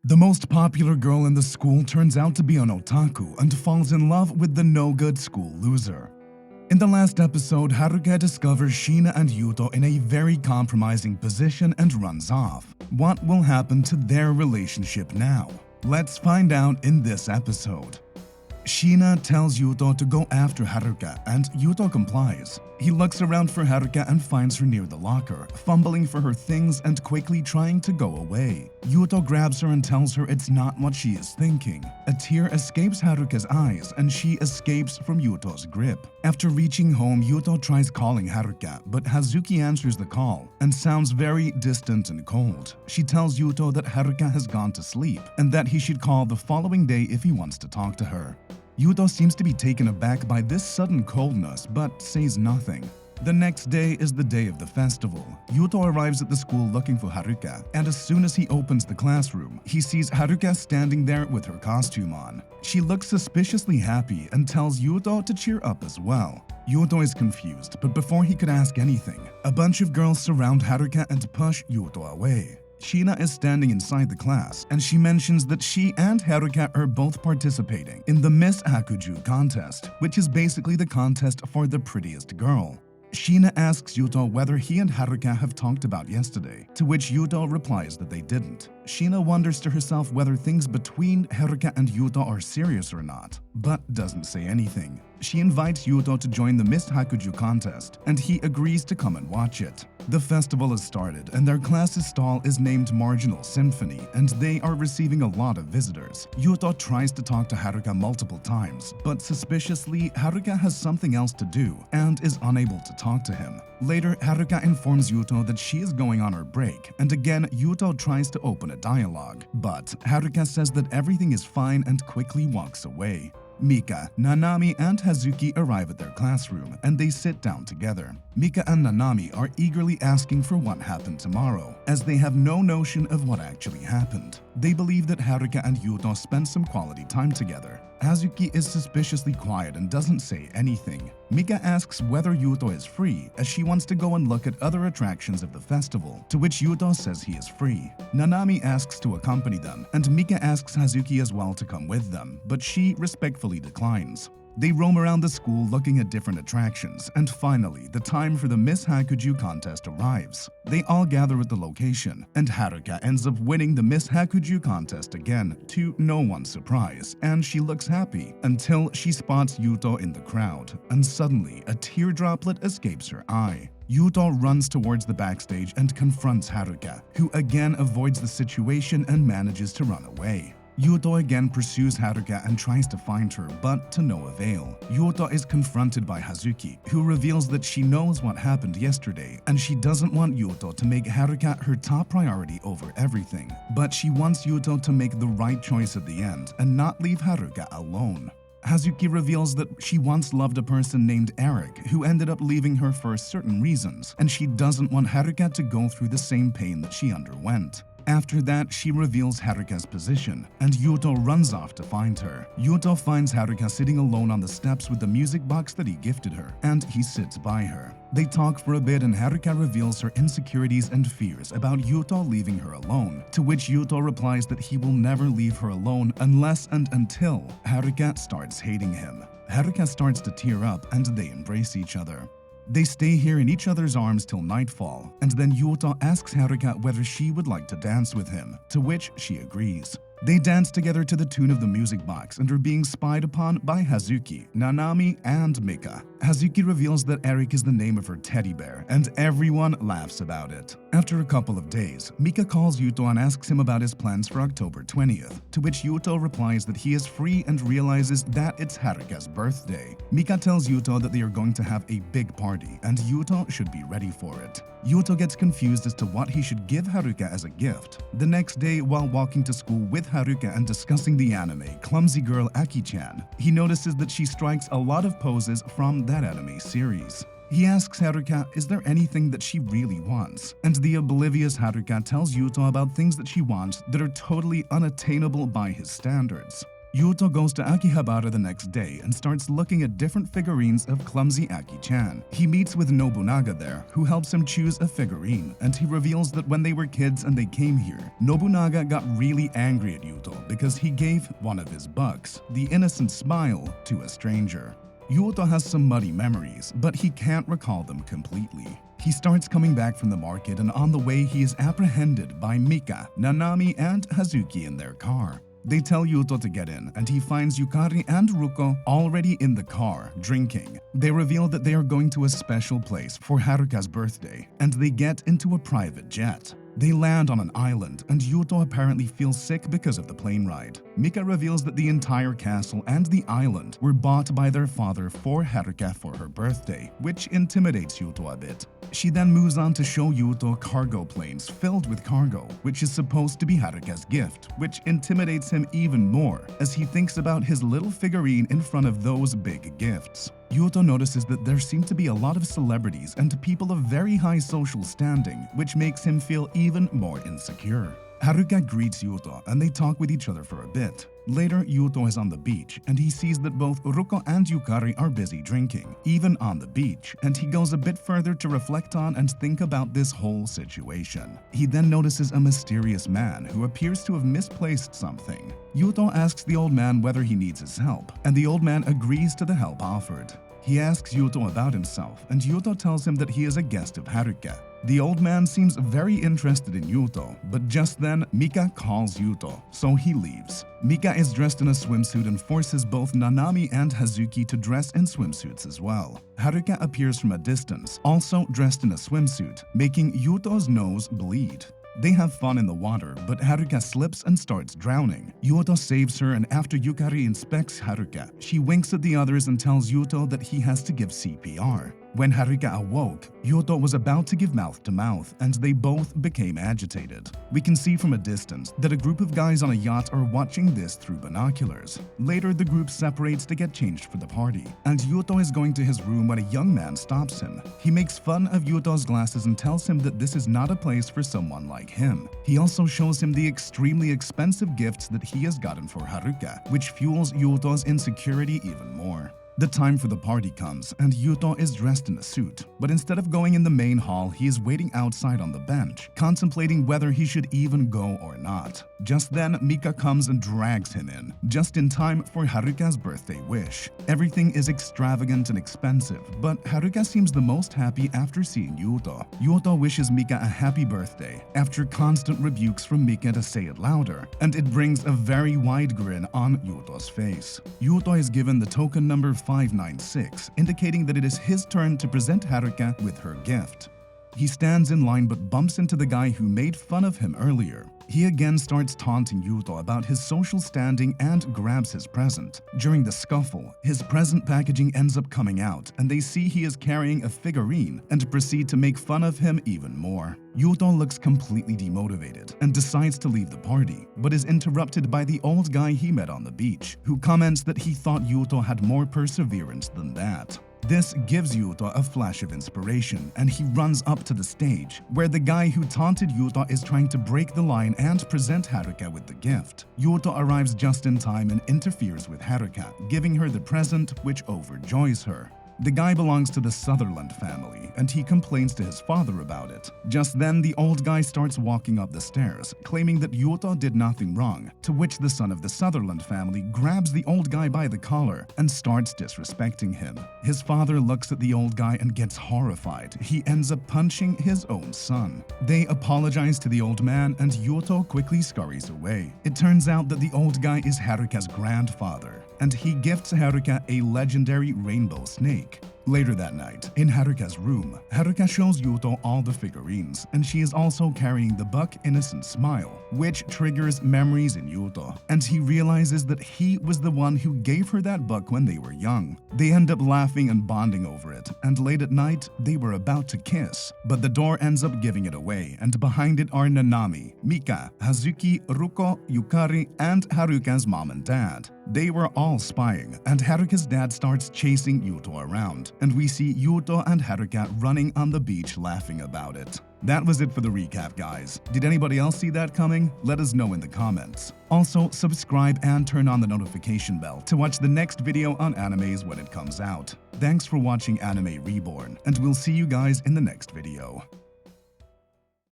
The most popular girl in the school turns out to be an otaku and falls in love with the no-good school loser. In the last episode, Haruka discovers Shina and Yuto in a very compromising position and runs off. What will happen to their relationship now? Let's find out in this episode. Shina tells Yuto to go after Haruka, and Yuto complies. He looks around for Haruka and finds her near the locker, fumbling for her things and quickly trying to go away. Yuto grabs her and tells her it's not what she is thinking. A tear escapes Haruka's eyes and she escapes from Yuto's grip. After reaching home, Yuto tries calling Haruka, but Hazuki answers the call and sounds very distant and cold. She tells Yuto that Haruka has gone to sleep and that he should call the following day if he wants to talk to her. Yuto seems to be taken aback by this sudden coldness, but says nothing. The next day is the day of the festival. Yuto arrives at the school looking for Haruka, and as soon as he opens the classroom, he sees Haruka standing there with her costume on. She looks suspiciously happy and tells Yuto to cheer up as well. Yuto is confused, but before he could ask anything, a bunch of girls surround Haruka and push Yuto away. Shina is standing inside the class, and she mentions that she and Haruka are both participating in the Miss Hakuju contest, which is basically the contest for the prettiest girl. Shina asks Yuto whether he and Haruka have talked about yesterday, to which Yuto replies that they didn't. Shina wonders to herself whether things between Haruka and Yuto are serious or not, but doesn't say anything. She invites Yuto to join the Miss Hakuju contest, and he agrees to come and watch it. The festival has started, and their class's stall is named Marginal Symphony, and they are receiving a lot of visitors. Yuto tries to talk to Haruka multiple times, but suspiciously, Haruka has something else to do and is unable to talk to him. Later, Haruka informs Yuto that she is going on her break, and again, Yuto tries to open a dialogue. But Haruka says that everything is fine and quickly walks away. Mika, Nanami, and Hazuki arrive at their classroom, and they sit down together. Mika and Nanami are eagerly asking for what happened tomorrow, as they have no notion of what actually happened. They believe that Haruka and Yuto spent some quality time together. Hazuki is suspiciously quiet and doesn't say anything. Mika asks whether Yuto is free, as she wants to go and look at other attractions of the festival, to which Yuto says he is free. Nanami asks to accompany them, and Mika asks Hazuki as well to come with them, but she respectfully declines. They roam around the school looking at different attractions, and finally, the time for the Miss Hakuju contest arrives. They all gather at the location, and Haruka ends up winning the Miss Hakuju contest again, to no one's surprise, and she looks happy until she spots Yuto in the crowd, and suddenly a tear droplet escapes her eye. Yuto runs towards the backstage and confronts Haruka, who again avoids the situation and manages to run away. Yuto again pursues Haruka and tries to find her, but to no avail. Yuto is confronted by Hazuki, who reveals that she knows what happened yesterday, and she doesn't want Yuto to make Haruka her top priority over everything. But she wants Yuto to make the right choice at the end and not leave Haruka alone. Hazuki reveals that she once loved a person named Eric, who ended up leaving her for certain reasons, and she doesn't want Haruka to go through the same pain that she underwent. After that, she reveals Haruka's position, and Yuto runs off to find her. Yuto finds Haruka sitting alone on the steps with the music box that he gifted her, and he sits by her. They talk for a bit and Haruka reveals her insecurities and fears about Yuto leaving her alone, to which Yuto replies that he will never leave her alone unless and until Haruka starts hating him. Haruka starts to tear up and they embrace each other. They stay here in each other's arms till nightfall, and then Yuto asks Haruka whether she would like to dance with him, to which she agrees. They dance together to the tune of the music box and are being spied upon by Hazuki, Nanami, and Mika. Hazuki reveals that Eric is the name of her teddy bear, and everyone laughs about it. After a couple of days, Mika calls Yuto and asks him about his plans for October 20th, to which Yuto replies that he is free and realizes that it's Haruka's birthday. Mika tells Yuto that they are going to have a big party, and Yuto should be ready for it. Yuto gets confused as to what he should give Haruka as a gift. The next day, while walking to school with Haruka and discussing the anime Clumsy Girl Aki-chan, he notices that she strikes a lot of poses from that anime series. He asks Haruka, is there anything that she really wants? And the oblivious Haruka tells Yuto about things that she wants that are totally unattainable by his standards. Yuto goes to Akihabara the next day and starts looking at different figurines of clumsy Aki-chan. He meets with Nobunaga there, who helps him choose a figurine, and he reveals that when they were kids and they came here, Nobunaga got really angry at Yuto because he gave one of his bucks, the innocent smile, to a stranger. Yuto has some muddy memories, but he can't recall them completely. He starts coming back from the market, and on the way he is apprehended by Mika, Nanami, and Hazuki in their car. They tell Yuto to get in, and he finds Yukari and Ruko already in the car, drinking. They reveal that they are going to a special place for Haruka's birthday, and they get into a private jet. They land on an island, and Yuto apparently feels sick because of the plane ride. Mika reveals that the entire castle and the island were bought by their father for Haruka for her birthday, which intimidates Yuto a bit. She then moves on to show Yuto cargo planes filled with cargo, which is supposed to be Haruka's gift, which intimidates him even more as he thinks about his little figurine in front of those big gifts. Yuto notices that there seem to be a lot of celebrities and people of very high social standing, which makes him feel even more insecure. Haruka greets Yuto and they talk with each other for a bit. Later, Yuto is on the beach and he sees that both Ruko and Yukari are busy drinking, even on the beach, and he goes a bit further to reflect on and think about this whole situation. He then notices a mysterious man who appears to have misplaced something. Yuto asks the old man whether he needs his help, and the old man agrees to the help offered. He asks Yuto about himself, and Yuto tells him that he is a guest of Haruka. The old man seems very interested in Yuto, but just then Mika calls Yuto, so he leaves. Mika is dressed in a swimsuit and forces both Nanami and Hazuki to dress in swimsuits as well. Haruka appears from a distance, also dressed in a swimsuit, making Yuto's nose bleed. They have fun in the water, but Haruka slips and starts drowning. Yuto saves her, and after Yukari inspects Haruka, she winks at the others and tells Yuto that he has to give CPR. When Haruka awoke, Yuto was about to give mouth to mouth, and they both became agitated. We can see from a distance that a group of guys on a yacht are watching this through binoculars. Later, the group separates to get changed for the party, and Yuto is going to his room when a young man stops him. He makes fun of Yuto's glasses and tells him that this is not a place for someone like him. He also shows him the extremely expensive gifts that he has gotten for Haruka, which fuels Yuto's insecurity even more. The time for the party comes, and Yuto is dressed in a suit, but instead of going in the main hall, he is waiting outside on the bench, contemplating whether he should even go or not. Just then, Mika comes and drags him in, just in time for Haruka's birthday wish. Everything is extravagant and expensive, but Haruka seems the most happy after seeing Yuto. Yuto wishes Mika a happy birthday, after constant rebukes from Mika to say it louder, and it brings a very wide grin on Yuto's face. Yuto is given the token number 596, indicating that it is his turn to present Haruka with her gift. He stands in line but bumps into the guy who made fun of him earlier. He again starts taunting Yuto about his social standing and grabs his present. During the scuffle, his present packaging ends up coming out, and they see he is carrying a figurine and proceed to make fun of him even more. Yuto looks completely demotivated and decides to leave the party, but is interrupted by the old guy he met on the beach, who comments that he thought Yuto had more perseverance than that. This gives Yuto a flash of inspiration, and he runs up to the stage, where the guy who taunted Yuto is trying to break the line and present Haruka with the gift. Yuto arrives just in time and interferes with Haruka, giving her the present, which overjoys her. The guy belongs to the Sutherland family, and he complains to his father about it. Just then, the old guy starts walking up the stairs, claiming that Yuto did nothing wrong, to which the son of the Sutherland family grabs the old guy by the collar and starts disrespecting him. His father looks at the old guy and gets horrified. He ends up punching his own son. They apologize to the old man, and Yuto quickly scurries away. It turns out that the old guy is Haruka's grandfather, and he gifts Haruka a legendary rainbow snake. Later that night, in Haruka's room, Haruka shows Yuto all the figurines, and she is also carrying the Buck Innocent Smile, which triggers memories in Yuto, and he realizes that he was the one who gave her that buck when they were young. They end up laughing and bonding over it, and late at night, they were about to kiss, but the door ends up giving it away, and behind it are Nanami, Mika, Hazuki, Ruko, Yukari, and Haruka's mom and dad. They were all spying, and Haruka's dad starts chasing Yuto around. and we see Yuto and Haruka running on the beach laughing about it. That was it for the recap, guys. Did anybody else see that coming? Let us know in the comments. Also, subscribe and turn on the notification bell to watch the next video on animes when it comes out. Thanks for watching Anime Reborn, and we'll see you guys in the next video.